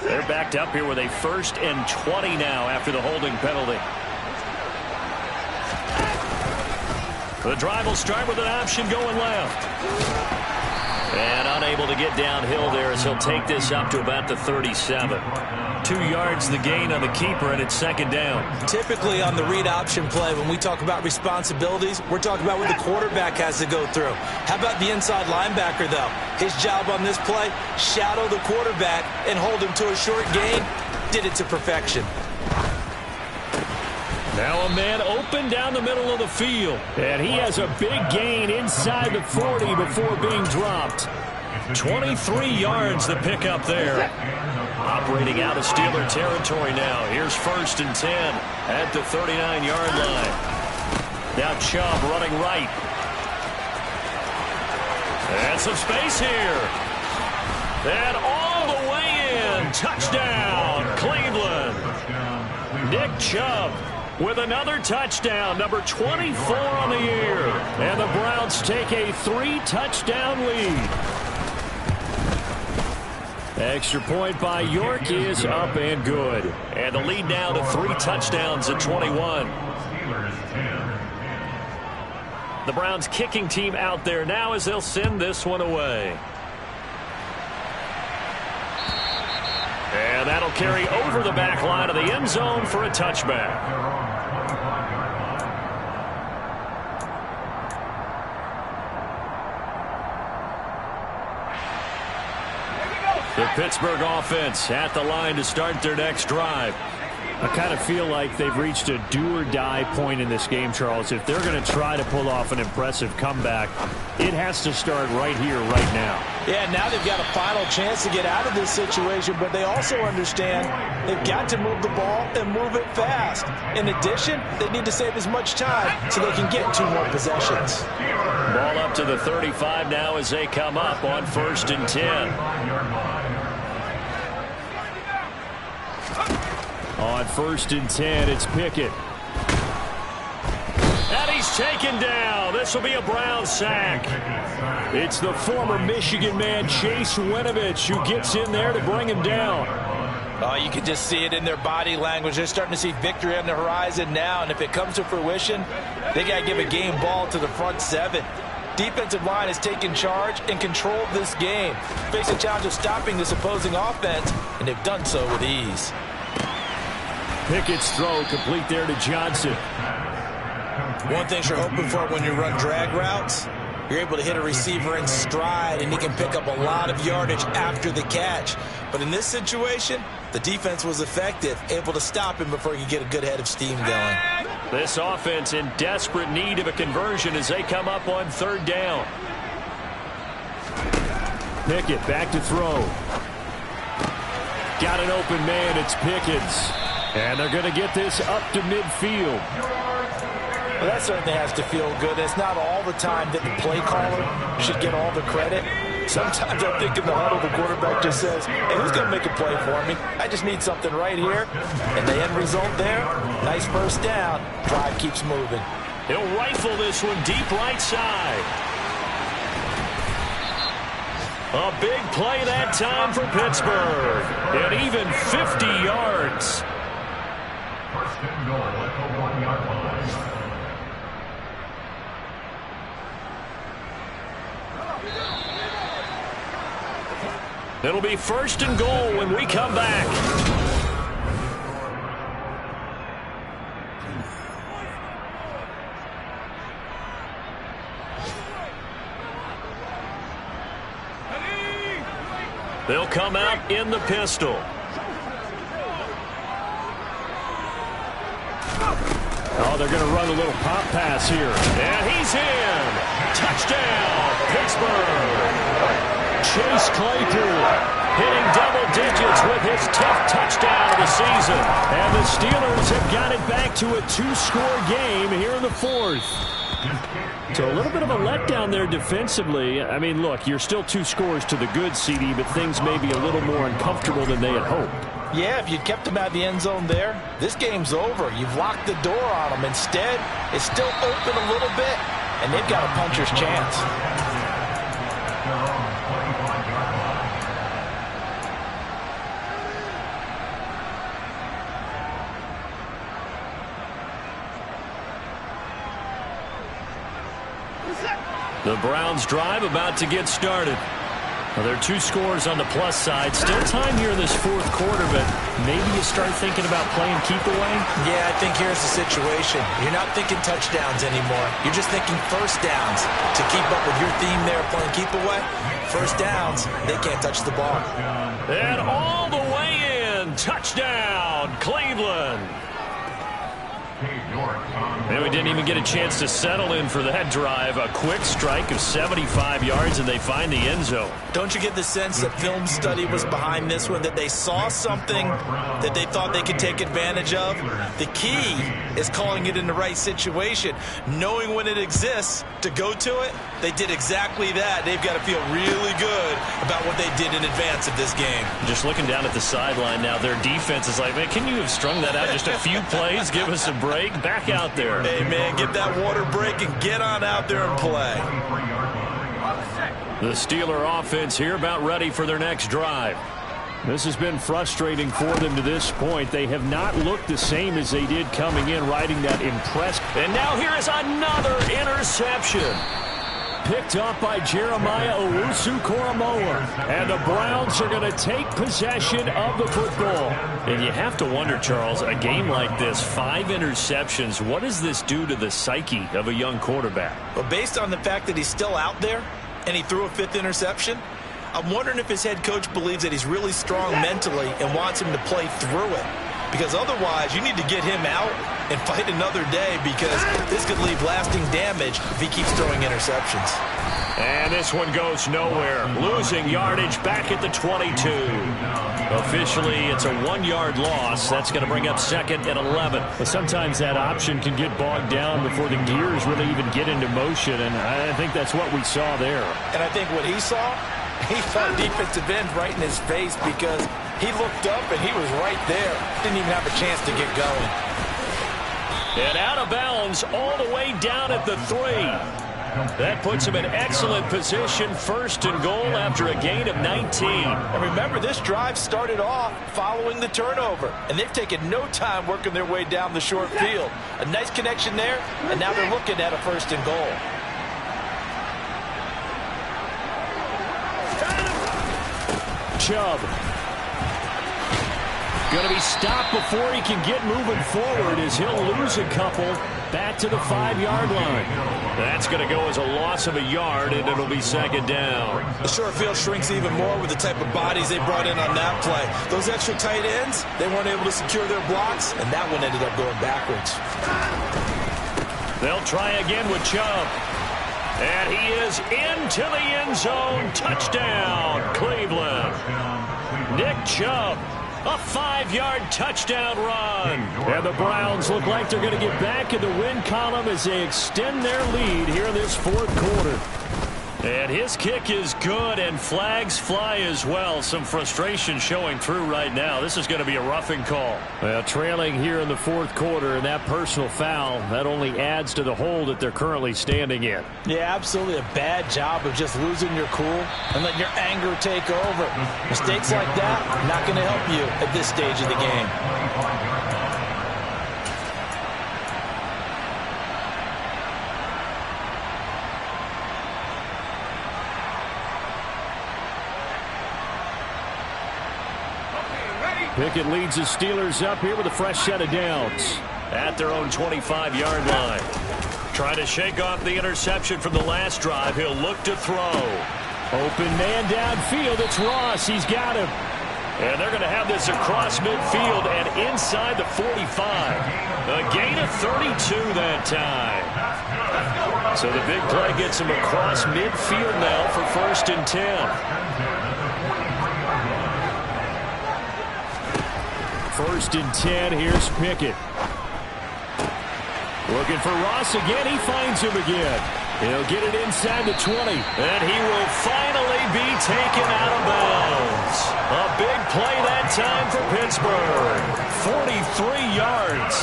They're backed up here with a 1st and 20 now after the holding penalty. The drive will start with an option going left. And unable to get downhill there as he'll take this up to about the 37. 2 yards the gain on the keeper, and it's second down. Typically on the read option play, when we talk about responsibilities, we're talking about what the quarterback has to go through. How about the inside linebacker, though? His job on this play, shadow the quarterback and hold him to a short gain. Did it to perfection. Now a man open down the middle of the field. And he has a big gain inside the 40 before being dropped. 23 yards the pickup there. Operating out of Steeler territory now. Here's 1st and 10 at the 39-yard line. Now Chubb running right. And some space here. And all the way in. Touchdown, Cleveland. Nick Chubb with another touchdown, number 24 on the year. And the Browns take a 3-touchdown lead. Extra point by York is up and good. And the lead now to 3 touchdowns at 21. The Browns kicking team out there now as they'll send this one away. And that'll carry over the back line of the end zone for a touchback. The Pittsburgh offense at the line to start their next drive. I kind of feel like they've reached a do-or-die point in this game, Charles. If they're going to try to pull off an impressive comeback, it has to start right here, right now. Yeah, now they've got a final chance to get out of this situation, but they also understand they've got to move the ball and move it fast. In addition, they need to save as much time so they can get 2 more possessions. Ball up to the 35 now as they come up on 1st and 10. On 1st and 10, it's Pickett. And he's taken down. This will be a Brown sack. It's the former Michigan man, Chase Winovich, who gets in there to bring him down. Oh, you can just see it in their body language. They're starting to see victory on the horizon now, and if it comes to fruition, they got to give a game ball to the front seven. Defensive line has taken charge and control of this game. Face a challenge of stopping this opposing offense, and they've done so with ease. Pickett's throw complete there to Johnson. One thing you're hoping for when you run drag routes, you're able to hit a receiver in stride, and he can pick up a lot of yardage after the catch. But in this situation, the defense was effective, able to stop him before he could get a good head of steam going. This offense in desperate need of a conversion as they come up on third down. Pickett back to throw. Got an open man. It's Pickens. And they're going to get this up to midfield. Well, that certainly has to feel good. It's not all the time that the play caller should get all the credit. Sometimes I think in the huddle, the quarterback just says, hey, who's going to make a play for me? I just need something right here. And the end result there, nice first down. Drive keeps moving. He'll rifle this one deep right side. A big play that time for Pittsburgh. And even 50 yards. First and goal at the 1-yard line. It'll be first and goal when we come back. They'll come out in the pistol. Oh, they're going to run a little pop pass here. And he's in. Touchdown, Pittsburgh. Chase Claypool hitting double digits with his 10th touchdown of the season. And the Steelers have got it back to a 2-score game here in the fourth. So a little bit of a letdown there defensively. I mean, look, you're still 2 scores to the good, CD, but things may be a little more uncomfortable than they had hoped. Yeah, if you'd kept them out of the end zone there, this game's over. You've locked the door on them. Instead, it's still open a little bit, and they've got a puncher's chance. The Browns drive about to get started. Well, there are 2 scores on the plus side. Still time here in this fourth quarter, but maybe you start thinking about playing keep away? Yeah, I think here's the situation. You're not thinking touchdowns anymore. You're just thinking first downs. To keep up with your theme there, playing keep away, first downs, they can't touch the ball. And all the way in. Touchdown, Cleveland. And we didn't even get a chance to settle in for that drive. A quick strike of 75 yards, and they find the end zone. Don't you get the sense that film study was behind this one, that they saw something that they thought they could take advantage of? The key is calling it in the right situation, knowing when it exists to go to it. They did exactly that. They've got to feel really good about what they did in advance of this game. Just looking down at the sideline now, their defense is like, man, can you have strung that out just a few plays? Give us a break. Back out there. Hey, man, get that water break and get on out there and play. The Steeler offense here about ready for their next drive. This has been frustrating for them to this point. They have not looked the same as they did coming in, riding that impressive. And now here is another interception. Picked up by Jeremiah Owusu-Koramoah. And the Browns are going to take possession of the football. And you have to wonder, Charles, a game like this, 5 interceptions, what does this do to the psyche of a young quarterback? Well, based on the fact that he's still out there and he threw a 5th interception, I'm wondering if his head coach believes that he's really strong mentally and wants him to play through it. Because otherwise, you need to get him out and fight another day, because this could leave lasting damage if he keeps throwing interceptions. And this one goes nowhere. Losing yardage back at the 22. Officially, it's a 1-yard loss. That's going to bring up second and 11. But sometimes that option can get bogged down before the gears really even get into motion, and I think that's what we saw there. And I think what he saw, he saw defensive end right in his face, because he looked up and he was right there. Didn't even have a chance to get going. And out of bounds all the way down at the 3. That puts him in excellent position, 1st and goal after a gain of 19. And remember, this drive started off following the turnover, and they've taken no time working their way down the short field. A nice connection there, and now they're looking at a 1st and goal. Chubb. Going to be stopped before he can get moving forward as he'll lose a couple back to the 5-yard line. That's going to go as a loss of a yard, and it'll be 2nd down. The short field shrinks even more with the type of bodies they brought in on that play. Those extra tight ends, they weren't able to secure their blocks, and that one ended up going backwards. They'll try again with Chubb. And he is into the end zone. Touchdown, Cleveland. Nick Chubb. A 5-yard touchdown run. And the Browns look like they're going to get back in the win column as they extend their lead here in this 4th quarter. And his kick is good, and flags fly as well. Some frustration showing through right now. This is going to be a roughing call. Well, trailing here in the 4th quarter, and that personal foul, that only adds to the hole that they're currently standing in. Yeah, absolutely a bad job of just losing your cool and letting your anger take over. Mistakes like that, not going to help you at this stage of the game. Pickett leads the Steelers up here with a fresh set of downs at their own 25-yard line. Trying to shake off the interception from the last drive. He'll look to throw. Open man downfield. It's Ross. He's got him. And they're going to have this across midfield and inside the 45. A gain of 32 that time. So the big play gets him across midfield now for 1st and 10. 1st and 10. Here's Pickett. Looking for Ross again. He finds him again. He'll get it inside the 20. And he will finally be taken out of bounds. A big play that time for Pittsburgh. 43 yards.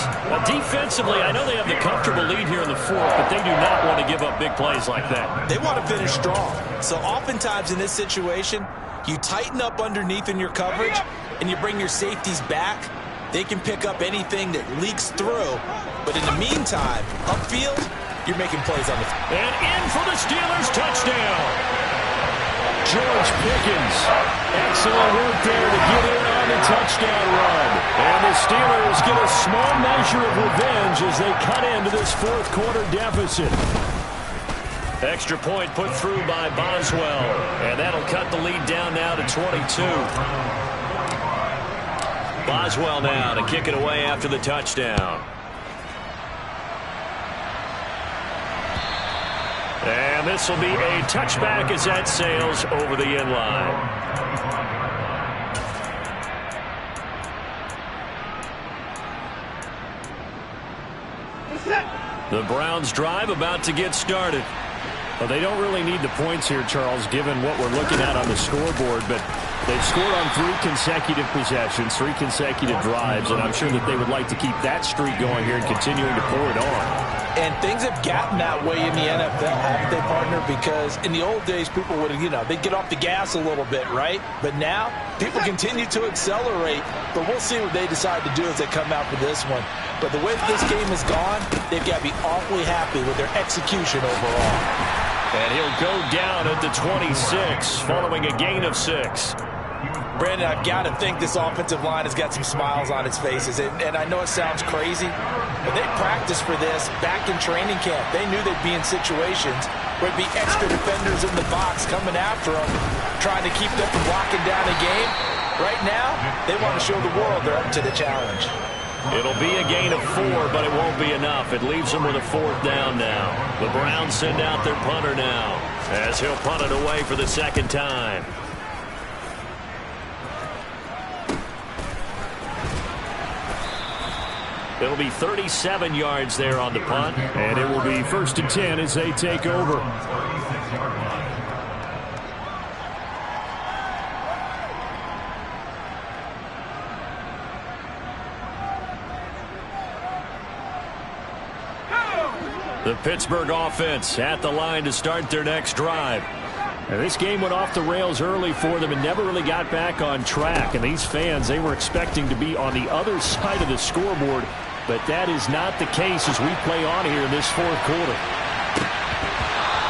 Defensively, I know they have the comfortable lead here in the 4th, but they do not want to give up big plays like that. They want to finish strong. So oftentimes in this situation, you tighten up underneath in your coverage, and you bring your safeties back. They can pick up anything that leaks through. But in the meantime, upfield, you're making plays on the field. And in for the Steelers, touchdown. George Pickens. Excellent work there to get in on the touchdown run. And the Steelers get a small measure of revenge as they cut into this 4th quarter deficit. Extra point put through by Boswell. And that'll cut the lead down now to 22. Boswell now to kick it away after the touchdown. And this will be a touchback as that sails over the end line. The Browns drive about to get started. Well, they don't really need the points here, Charles, given what we're looking at on the scoreboard, but they've scored on 3 consecutive possessions, 3 consecutive drives, and I'm sure that they would like to keep that streak going here and continuing to pour it on. And things have gotten that way in the NFL, haven't they, partner? Because in the old days, people would, they'd get off the gas a little bit, right? But now, people continue to accelerate, but we'll see what they decide to do as they come out for this one. But the way that this game has gone, they've got to be awfully happy with their execution overall. And he'll go down at the 26, following a gain of 6. Brandon, I've got to think this offensive line has got some smiles on its faces. And I know it sounds crazy, but they practiced for this back in training camp. They knew they'd be in situations where there'd be extra defenders in the box coming after them, trying to keep them from locking down a game. Right now, they want to show the world they're up to the challenge. It'll be a gain of 4, but it won't be enough. It leaves them with a 4th down now. The Browns send out their punter now, as he'll punt it away for the 2nd time. It'll be 37 yards there on the punt, and it will be 1st and 10 as they take over. The Pittsburgh offense at the line to start their next drive. Now, this game went off the rails early for them and never really got back on track. And these fans, they were expecting to be on the other side of the scoreboard, but that is not the case as we play on here in this fourth quarter.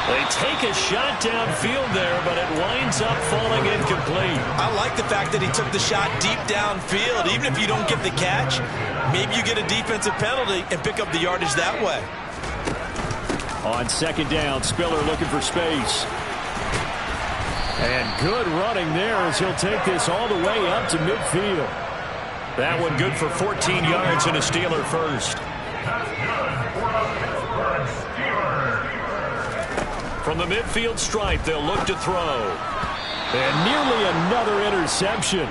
They take a shot downfield there, but it winds up falling incomplete. I like the fact that he took the shot deep downfield. Even if you don't get the catch, maybe you get a defensive penalty and pick up the yardage that way. On second down, Spiller looking for space. And good running there as he'll take this all the way up to midfield. That one good for 14 yards and a Steeler first. From the midfield stripe, they'll look to throw. And nearly another interception.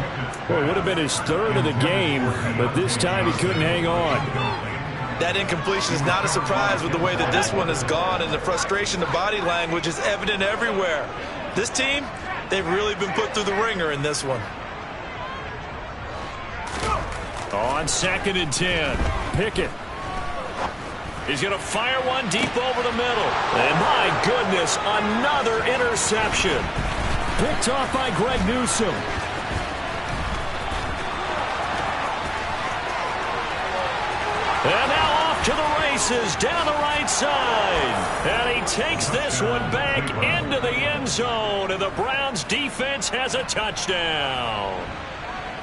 Well, it would have been his third of the game, but this time he couldn't hang on. That incompletion is not a surprise with the way that this one has gone, and the frustration, the body language is evident everywhere. This team, they've really been put through the ringer in this one. On second and 10, Pickett. He's going to fire one deep over the middle. And my goodness, another interception. Picked off by Greg Newsome. And now off to the races down the right side. And he takes this one back into the end zone. And the Browns defense has a touchdown.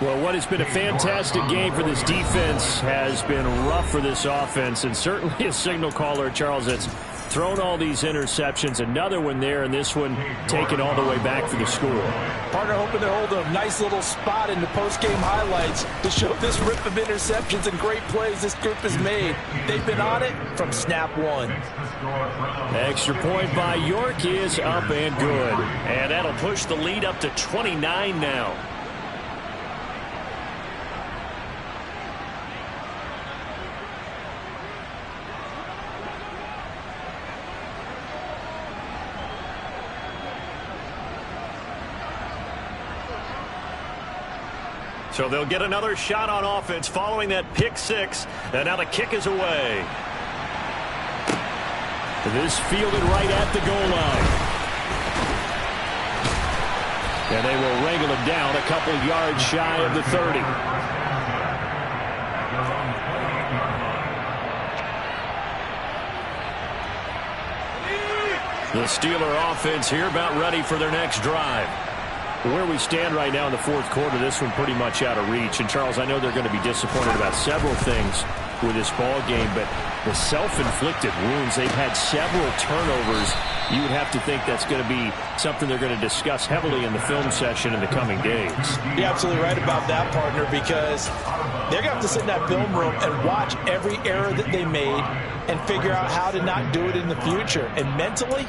Well, what has been a fantastic game for this defense has been rough for this offense. And certainly a signal caller, Charles, that's thrown all these interceptions. Another one there, and this one taken all the way back for the score. Partner hoping to hold a nice little spot in the post-game highlights to show this rip of interceptions and great plays this group has made. They've been on it from snap one. Extra point by York is up and good. And that'll push the lead up to 29 now. So they'll get another shot on offense following that pick six. And now the kick is away. This fielded right at the goal line. And they will wrangle it down a couple yards shy of the 30. The Steeler offense here about ready for their next drive. Where we stand right now in the fourth quarter, this one pretty much out of reach. And, Charles, I know they're going to be disappointed about several things with this ball game, but the self-inflicted wounds, they've had several turnovers. You would have to think that's going to be something they're going to discuss heavily in the film session in the coming days. You're absolutely right about that, partner, because they're going to have to sit in that film room and watch every error that they made and figure out how to not do it in the future. And mentally,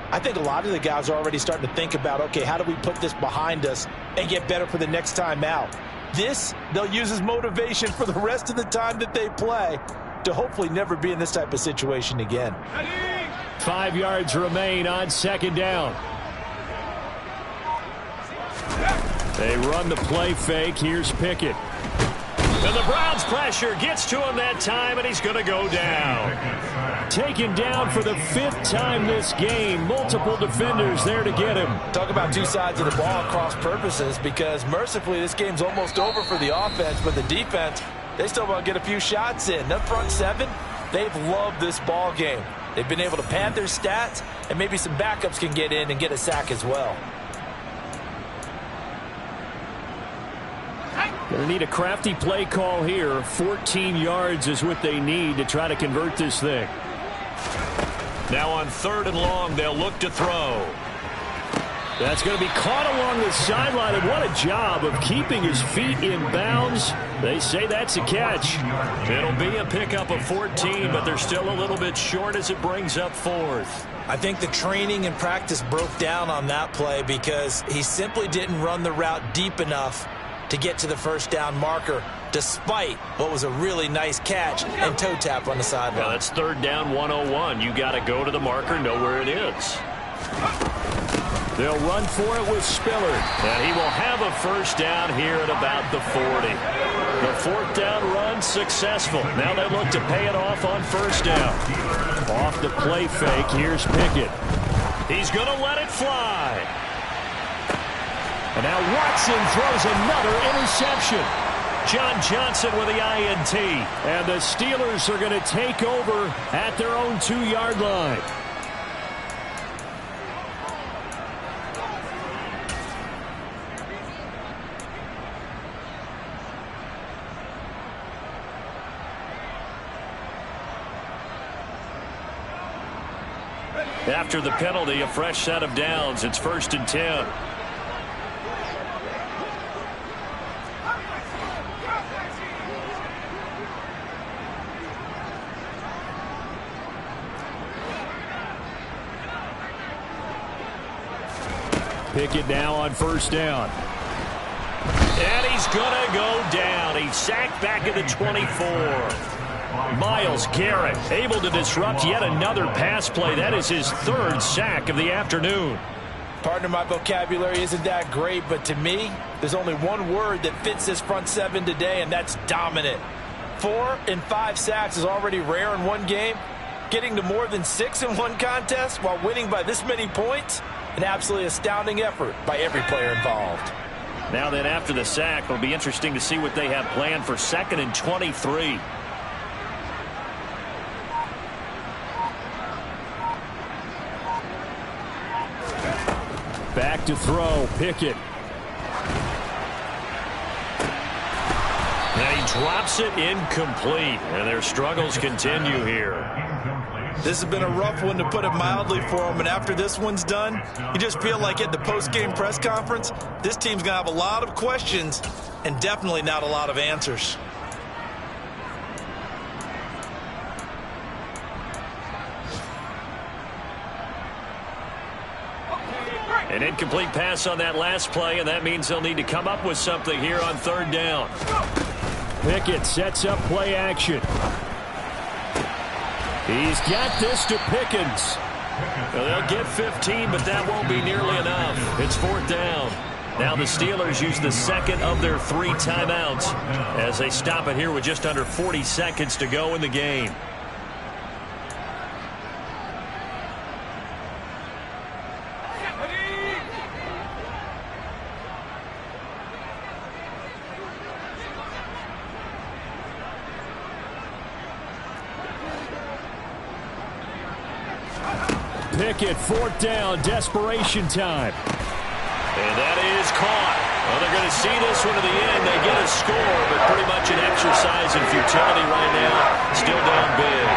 I think a lot of the guys are already starting to think about, okay, how do we put this behind us and get better for the next time out? This, they'll use as motivation for the rest of the time that they play to hopefully never be in this type of situation again. 5 yards remain on second down. They run the play fake. Here's Pickett. And the Browns pressure gets to him that time, and he's going to go down. Taken down for the 5th time this game. Multiple defenders there to get him. Talk about two sides of the ball at cross purposes, because mercifully this game's almost over for the offense, but the defense, they still want to get a few shots in. That front seven, they've loved this ball game. They've been able to pad their stats, and maybe some backups can get in and get a sack as well. Going to need a crafty play call here. 14 yards is what they need to try to convert this thing. Now on 3rd and long, they'll look to throw. That's going to be caught along the sideline, and what a job of keeping his feet in bounds. They say that's a catch. It'll be a pickup of 14, but they're still a little bit short as it brings up 4th. I think the training and practice broke down on that play because he simply didn't run the route deep enough to get to the first down marker, despite what was a really nice catch and toe tap on the sideline. Well, that's 3rd down 101. You got to go to the marker, know where it is. They'll run for it with Spiller. And he will have a first down here at about the 40. The fourth down run successful. Now they look to pay it off on first down. Off the play fake, here's Pickett. He's going to let it fly. And now Watson throws another interception. John Johnson with the INT. And the Steelers are going to take over at their own 2-yard line. After the penalty, a fresh set of downs. It's 1st and 10. Pickett now on first down. And he's going to go down. He's sacked back at the 24. Myles Garrett able to disrupt yet another pass play. That is his 3rd sack of the afternoon. Partner, my vocabulary isn't that great, but to me, there's only one word that fits this front seven today, and that's dominant. 4 and 5 sacks is already rare in one game. Getting to more than 6 in one contest while winning by this many points, an absolutely astounding effort by every player involved. Now then, after the sack, it'll be interesting to see what they have planned for 2nd and 23. Back to throw, Pickett. And he drops it incomplete. And their struggles continue here. This has been a rough one, to put it mildly, for him. And after this one's done, you just feel like at the post-game press conference, this team's going to have a lot of questions and definitely not a lot of answers. An incomplete pass on that last play, and that means they'll need to come up with something here on 3rd down. Pickett sets up play action. He's got this to Pickens. Well, they'll get 15, but that won't be nearly enough. It's 4th down. Now the Steelers use the 2nd of their 3 timeouts as they stop it here with just under 40 seconds to go in the game. Pickett, 4th down, desperation time. And that is caught. Well, they're going to see this one to the end. They get a score, but pretty much an exercise in futility right now. Still down big.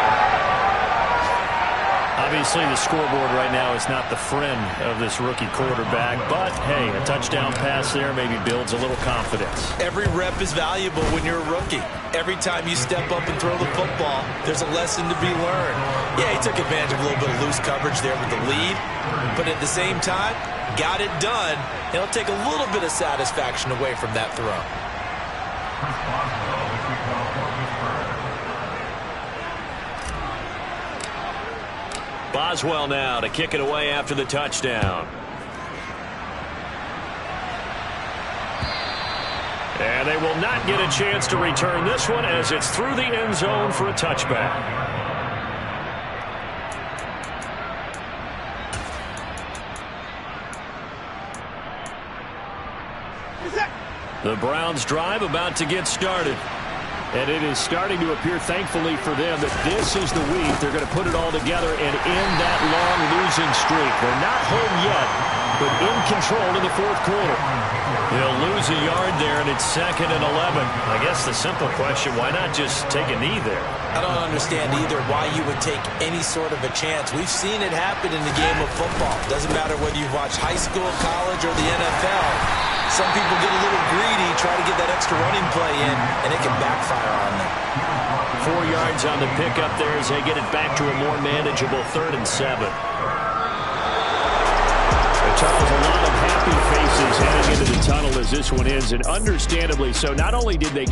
Obviously, the scoreboard right now is not the friend of this rookie quarterback. But, hey, a touchdown pass there maybe builds a little confidence. Every rep is valuable when you're a rookie. Every time you step up and throw the football, there's a lesson to be learned. Yeah, he took advantage of a little bit of loose coverage there with the lead. But at the same time, got it done. It'll take a little bit of satisfaction away from that throw. Boswell now to kick it away after the touchdown. And they will not get a chance to return this one as it's through the end zone for a touchback. The Browns drive about to get started. And it is starting to appear, thankfully for them, that this is the week they're going to put it all together and end that long losing streak. They're not home yet, but in control in the 4th quarter. They'll lose a yard there, and it's 2nd and 11. I guess the simple question, why not just take a knee there? I don't understand either why you would take any sort of a chance. We've seen it happen in the game of football. Doesn't matter whether you've watched high school, college, or the NFL. Some people get a little greedy, try to get that extra running play in, and it can backfire on them. 4 yards on the pickup there as they get it back to a more manageable 3rd and 7. Charles, a lot of happy faces heading into the tunnel as this one ends, and understandably so. Not only did they